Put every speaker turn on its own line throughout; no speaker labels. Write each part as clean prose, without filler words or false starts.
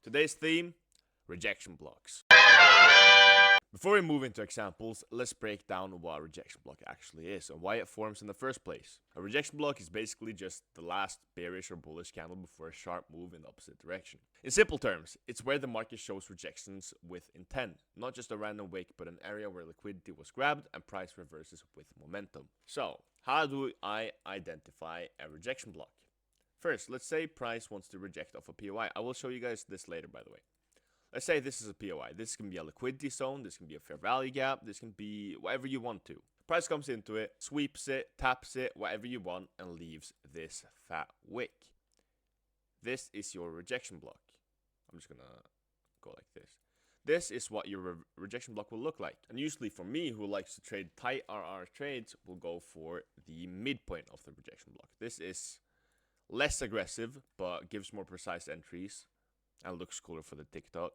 Today's theme, rejection blocks. Before we move into examples, let's break down what a rejection block actually is and why it forms in the first place. A rejection block is basically just the last bearish or bullish candle before a sharp move in the opposite direction. In simple terms, it's where the market shows rejections with intent, not just a random wick, but an area where liquidity was grabbed and price reverses with momentum. So, how do I identify a rejection block? First, let's say price wants to reject off a POI. I will show you guys this later, by the way. Let's say this is a POI. This can be a liquidity zone, this can be a fair value gap, this can be whatever you want to. Price comes into it, sweeps it, taps it, whatever you want, and leaves this fat wick. This is your rejection block. I'm just gonna go like this. This is what your rejection block will look like. And usually for me, who likes to trade tight RR trades, will go for the midpoint of the rejection block. This is less aggressive, but gives more precise entries and looks cooler for the TikTok.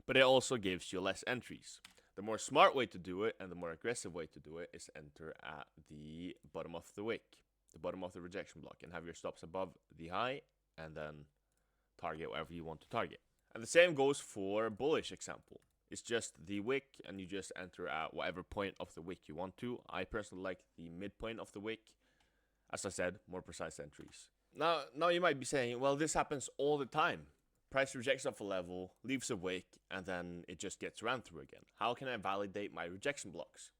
But it also gives you less entries. The more smart way to do it and the more aggressive way to do it is enter at the bottom of the wick, the bottom of the rejection block, and have your stops above the high and then target whatever you want to target. And the same goes for bullish example. It's just the wick and you just enter at whatever point of the wick you want to. I personally like the midpoint of the wick. As I said, more precise entries. Now you might be saying, well, this happens all the time. Price rejects off a level, leaves a wick, and then it just gets ran through again. How can I validate my rejection blocks?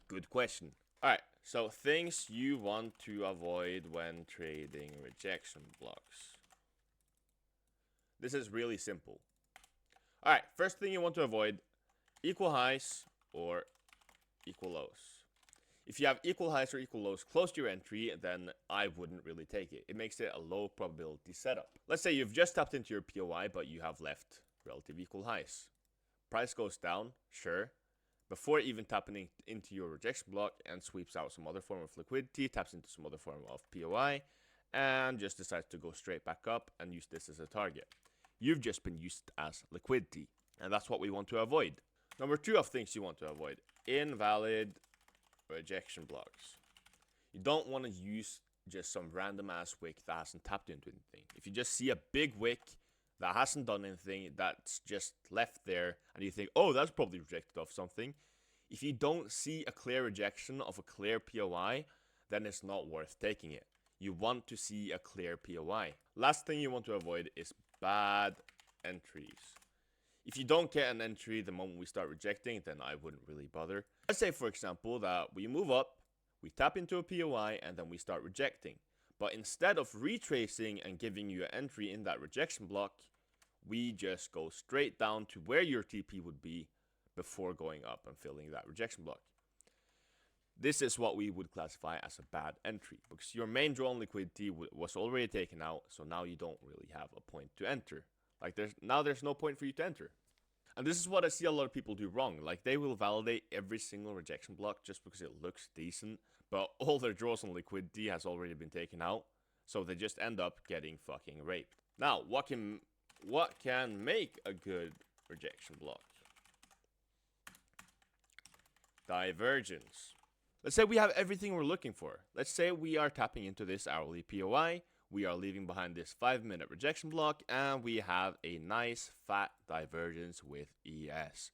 Good question. Alright, so things you want to avoid when trading rejection blocks. This is really simple. Alright, first thing you want to avoid, equal highs or equal lows. If you have equal highs or equal lows close to your entry, then I wouldn't really take it. It makes it a low probability setup. Let's say you've just tapped into your POI, but you have left relative equal highs. Price goes down, sure, before even tapping into your rejection block and sweeps out some other form of liquidity, taps into some other form of POI, and just decides to go straight back up and use this as a target. You've just been used as liquidity, and that's what we want to avoid. Number 2 of things you want to avoid, invalid rejection blocks. You don't want to use just some random ass wick that hasn't tapped into anything. If you just see a big wick that hasn't done anything, that's just left there, and you think, oh, that's probably rejected off something. If you don't see a clear rejection of a clear POI, then it's not worth taking it. You want to see a clear POI. Last thing you want to avoid is bad entries. If you don't get an entry the moment we start rejecting, then I wouldn't really bother. Let's say, for example, that we move up, we tap into a POI, and then we start rejecting. But instead of retracing and giving you an entry in that rejection block, we just go straight down to where your TP would be before going up and filling that rejection block. This is what we would classify as a bad entry, because your main draw on liquidity was already taken out, so now you don't really have a point to enter. Like there's no point for you to enter. And this is what I see a lot of people do wrong. Like they will validate every single rejection block just because it looks decent, but all their draws on liquidity has already been taken out, so they just end up getting fucking raped. Now, what can make a good rejection block? Divergence. Let's say we have everything we're looking for. Let's say we are tapping into this hourly POI. We are leaving behind this 5-minute rejection block, and we have a nice fat divergence with ES.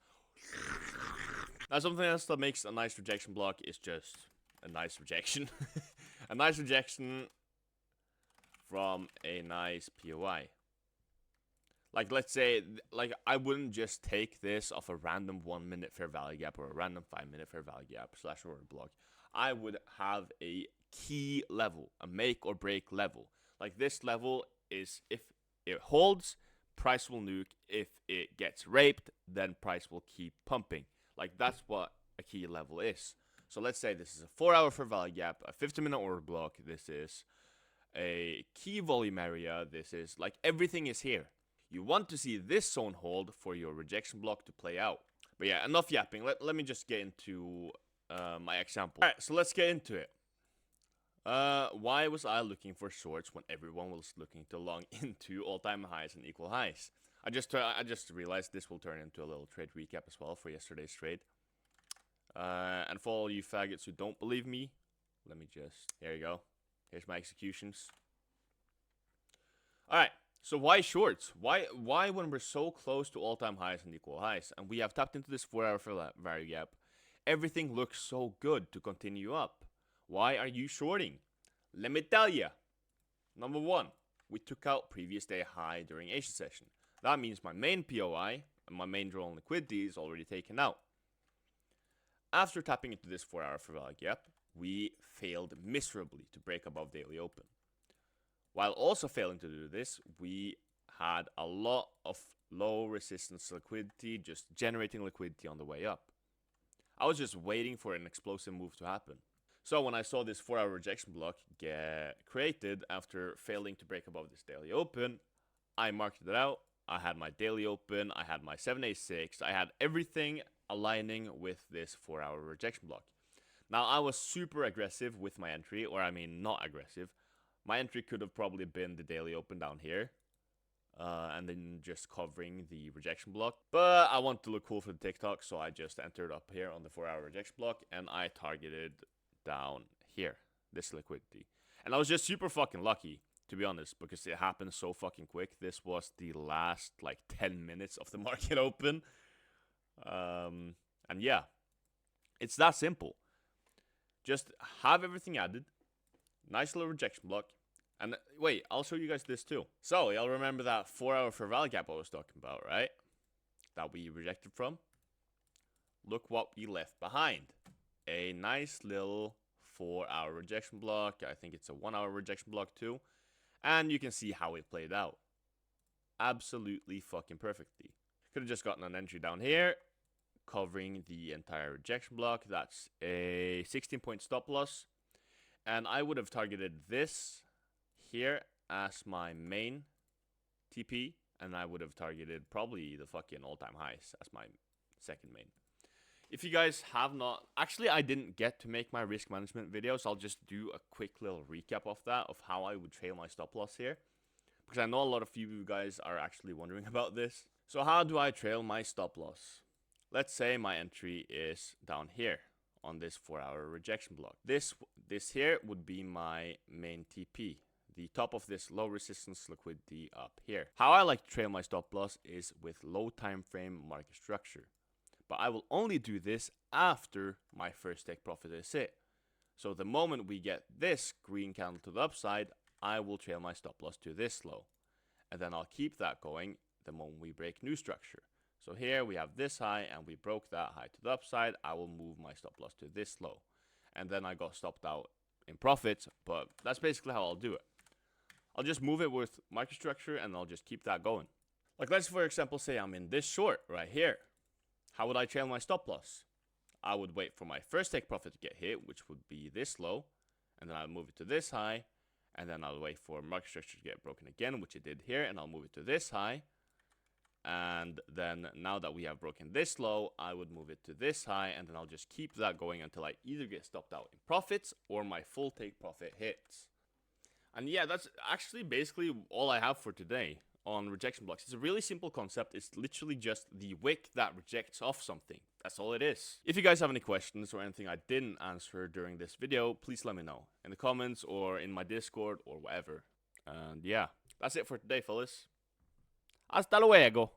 Now, something else that makes a nice rejection block is just a nice rejection. A nice rejection from a nice POI. Like, let's say, like, I wouldn't just take this off a random 1-minute fair value gap or a random 5-minute fair value gap / order block. I would have a key level, a make or break level. Like, this level is, if it holds, price will nuke. If it gets raped, then price will keep pumping. Like, that's what a key level is. So let's say this is a 4-hour fair value gap, a 50-minute order block. This is a key volume area. This is, like, everything is here. You want to see this zone hold for your rejection block to play out. But yeah, enough yapping. Let me just get into my example. Alright, so let's get into it. Why was I looking for shorts when everyone was looking to long into all-time highs and equal highs? I just realized this will turn into a little trade recap as well for yesterday's trade. And for all you faggots who don't believe me, let me just, there you go. Here's my executions. Alright, So why shorts? Why when we're so close to all-time highs and equal highs, and we have tapped into this 4-hour value gap, everything looks so good to continue up? Why are you shorting? Let me tell you. Number one, we took out previous day high during Asian session. That means my main POI and my main draw on liquidity is already taken out. After tapping into this 4-hour value gap, we failed miserably to break above daily open. While also failing to do this, we had a lot of low resistance liquidity, just generating liquidity on the way up. I was just waiting for an explosive move to happen. So when I saw this 4-hour rejection block get created after failing to break above this daily open, I marked it out. I had my daily open, I had my 7A6, I had everything aligning with this 4-hour rejection block. Now I was super aggressive with my entry, or I mean not aggressive. My entry could have probably been the daily open down here, and then just covering the rejection block. But I want to look cool for the TikTok, so I just entered up here on the 4-hour rejection block, and I targeted down here, this liquidity. And I was just super fucking lucky, to be honest, because it happened so fucking quick. This was the last, like, 10 minutes of the market open. And yeah, it's that simple. Just have everything added. Nice little rejection block. And wait, I'll show you guys this too. So, y'all remember that 4-hour fair value gap I was talking about, right? That we rejected from? Look what we left behind. A nice little 4-hour rejection block. I think it's a 1-hour rejection block too. And you can see how it played out. Absolutely fucking perfectly. Could have just gotten an entry down here, covering the entire rejection block. That's a 16-point stop loss. And I would have targeted this here as my main TP. And I would have targeted probably the fucking all-time highs as my second main. If you guys have not... Actually, I didn't get to make my risk management video, so I'll just do a quick little recap of that, of how I would trail my stop loss here. Because I know a lot of you guys are actually wondering about this. So how do I trail my stop loss? Let's say my entry is down here on this 4-hour rejection block. This here would be my main TP. The top of this low resistance liquidity up here. How I like to trail my stop loss is with low time frame market structure. But I will only do this after my first take profit is hit. So the moment we get this green candle to the upside, I will trail my stop loss to this low. And then I'll keep that going the moment we break new structure. So here we have this high and we broke that high to the upside. I will move my stop loss to this low. And then I got stopped out in profits, but that's basically how I'll do it. I'll just move it with market structure and I'll just keep that going. Like let's for example say I'm in this short right here. How would I trail my stop loss? I would wait for my first take profit to get hit, which would be this low, and then I'll move it to this high, and then I'll wait for market structure to get broken again, which it did here, and I'll move it to this high. And then now that we have broken this low, I would move it to this high, and then I'll just keep that going until I either get stopped out in profits or my full take profit hits. And yeah, that's actually basically all I have for today on rejection blocks. It's a really simple concept. It's literally just the wick that rejects off something. That's all it is. If you guys have any questions or anything I didn't answer during this video, please let me know in the comments or in my Discord or whatever. And yeah, that's it for today, fellas. Hasta luego.